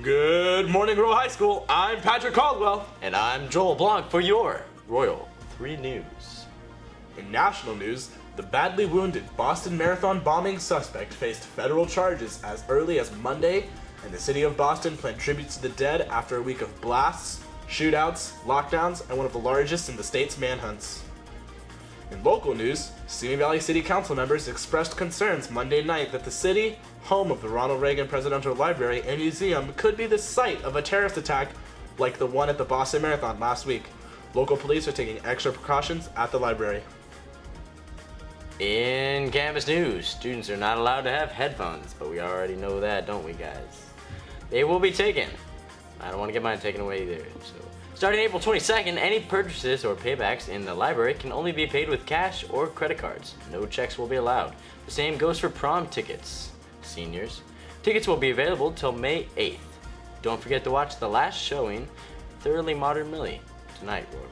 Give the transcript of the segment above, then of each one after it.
Good morning, Royal High School. I'm Patrick Caldwell. And I'm Joel Blanc for your Royal 3 News. In national news, the badly wounded Boston Marathon bombing suspect faced federal charges as early as Monday, and the city of Boston planned tributes to the dead after a week of blasts, shootouts, lockdowns, and one of the largest in the state's manhunts. In local news, Simi Valley City Council members expressed concerns Monday night that the city, home of the Ronald Reagan Presidential Library and Museum, could be the site of a terrorist attack like the one at the Boston Marathon last week. Local police are taking extra precautions at the library. In campus news, students are not allowed to have headphones, but we already know that, don't we, guys? They will be taken. I don't want to get mine taken away either. So, starting April 22nd, any purchases or paybacks in the library can only be paid with cash or credit cards. No checks will be allowed. The same goes for prom tickets. Seniors, tickets will be available till May 8th. Don't forget to watch the last showing, Thoroughly Modern Millie, tonight, Royal.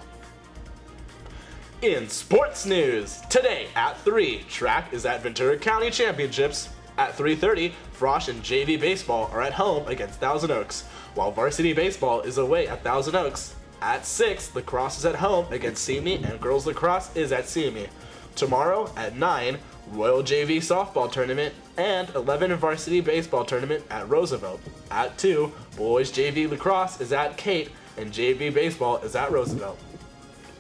In sports news, today at 3, track is at Ventura County Championships. At 3:30, Frosh and JV Baseball are at home against Thousand Oaks, while Varsity Baseball is away at Thousand Oaks. At 6, lacrosse is at home against Simi, and girls lacrosse is at Simi. Tomorrow at 9, Royal JV Softball Tournament and 11 Varsity Baseball Tournament at Roosevelt. At 2, boys JV Lacrosse is at Kate, and JV Baseball is at Roosevelt.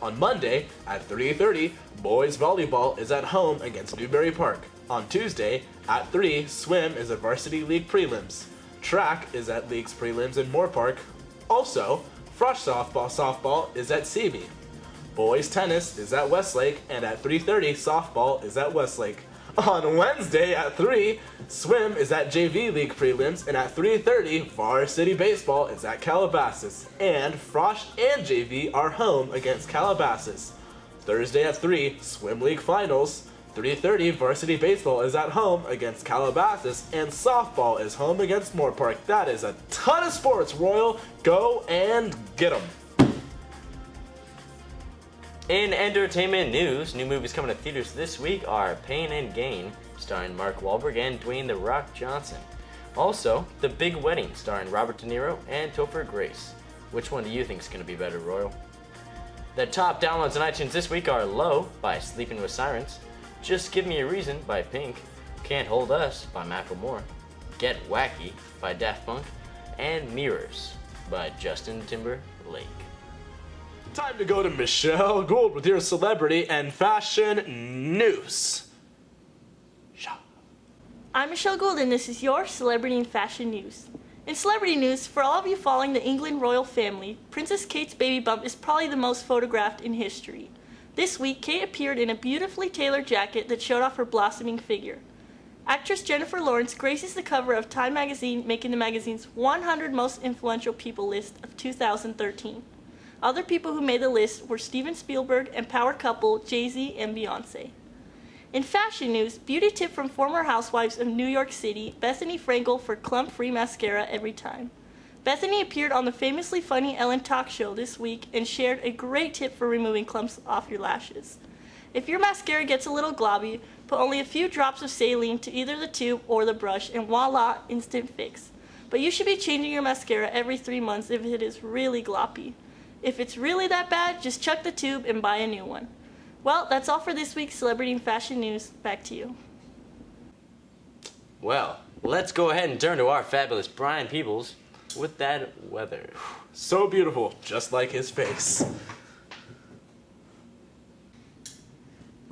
On Monday, at 3:30, boys volleyball is at home against Newbury Park. On Tuesday, at 3, swim is at Varsity League Prelims. Track is at League's Prelims in Moore Park. Also, Frosh softball is at Simi. Boys tennis is at Westlake, and at 3:30, softball is at Westlake. On Wednesday at 3, swim is at JV League Prelims, and at 3:30, Varsity Baseball is at Calabasas, and Frosh and JV are home against Calabasas. Thursday at 3, Swim League Finals. 3:30, Varsity Baseball is at home against Calabasas, and softball is home against Moore Park. That is a ton of sports, Royal. Go and get 'em. In entertainment news, new movies coming to theaters this week are Pain and Gain, starring Mark Wahlberg and Dwayne "The Rock" Johnson. Also, The Big Wedding, starring Robert De Niro and Topher Grace. Which one do you think is going to be better, Royal? The top downloads on iTunes this week are Low by Sleeping with Sirens, Just Give Me a Reason by Pink, Can't Hold Us by Macklemore, Get Wacky by Daft Punk, and Mirrors by Justin Timberlake. Time to go to Michelle Gould with your celebrity and fashion news. I'm Michelle Gould, and this is your celebrity and fashion news. In celebrity news, for all of you following the England royal family, Princess Kate's baby bump is probably the most photographed in history. This week, Kate appeared in a beautifully tailored jacket that showed off her blossoming figure. Actress Jennifer Lawrence graces the cover of Time magazine, making the magazine's 100 most influential people list of 2013. Other people who made the list were Steven Spielberg and power couple Jay-Z and Beyonce. In fashion news, beauty tip from former housewives of New York City, Bethany Frankel for clump-free mascara every time. Bethany appeared on the famously funny Ellen talk show this week and shared a great tip for removing clumps off your lashes. If your mascara gets a little globby, put only a few drops of saline to either the tube or the brush, and voila, instant fix. But you should be changing your mascara every 3 months if it is really gloppy. If it's really that bad, just chuck the tube and buy a new one. Well, that's all for this week's Celebrity and Fashion News. Back to you. Well, let's go ahead and turn to our fabulous Brian Peebles with that weather. So beautiful, just like his face.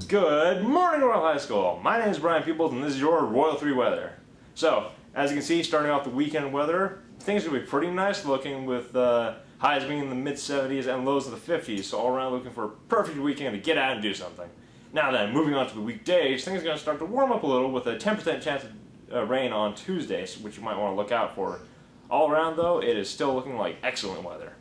Good morning, Royal High School. My name is Brian Peebles, and this is your Royal 3 weather. So, as you can see, starting off the weekend weather, things are going to be pretty nice looking with highs being in the mid-70s and lows of the 50s, so all around looking for a perfect weekend to get out and do something. Now then, moving on to the weekdays, things are going to start to warm up a little with a 10% chance of rain on Tuesday, which you might want to look out for. All around, though, it is still looking like excellent weather.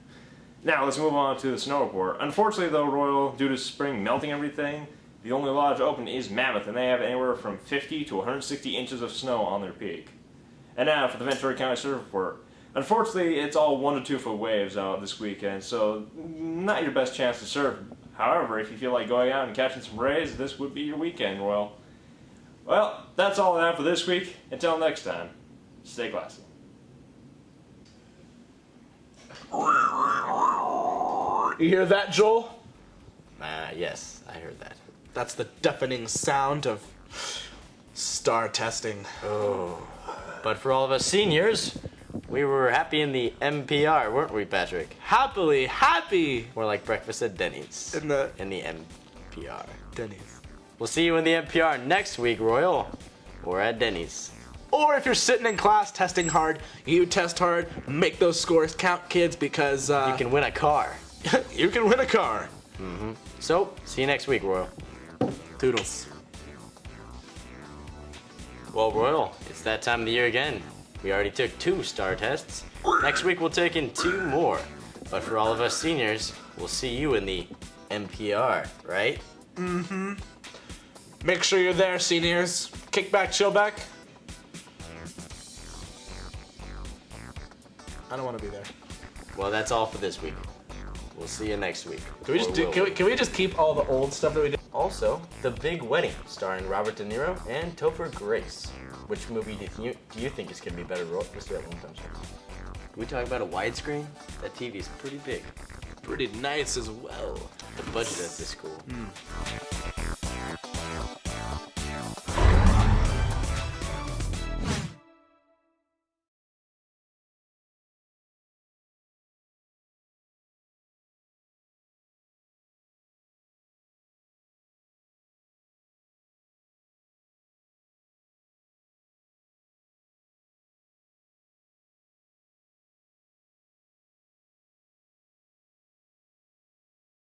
Now, let's move on to the snow report. Unfortunately, though, Royal, due to spring melting everything, the only lodge open is Mammoth, and they have anywhere from 50 to 160 inches of snow on their peak. And now for the Ventura County Surf Report. Unfortunately, it's all 1 to 2 foot waves out this weekend, so not your best chance to surf. However, if you feel like going out and catching some rays, this would be your weekend, Royal. Well, that's all I have for this week. Until next time, stay classy. You hear that, Joel? Yes, I heard that. That's the deafening sound of star testing. But for all of us seniors, we were happy in the MPR, weren't we, Patrick? Happily happy More like breakfast at Denny's. in the In the MPR. Denny's. We'll see you in the NPR next week, Royal, or at Denny's. Or if you're sitting in class testing hard, you test hard, make those scores count, kids, because You can win a car. you can win a car. So, see you next week, Royal. Toodles. Well, Royal, it's that time of the year again. We already took 2 star tests. Next week, we'll take in 2 more. But for all of us seniors, we'll see you in the NPR, right? Make sure you're there, seniors. Kick back, chill back. I don't want to be there. Well, that's all for this week. We'll see you next week. Can we just Or will can we just keep all the old stuff that we did? Also, The Big Wedding, starring Robert De Niro and Topher Grace. Which movie do you think is going to be better, Mr. Edwin Thompson? Can we talk about a widescreen? That TV is pretty big. Pretty nice as well. The budget at this school.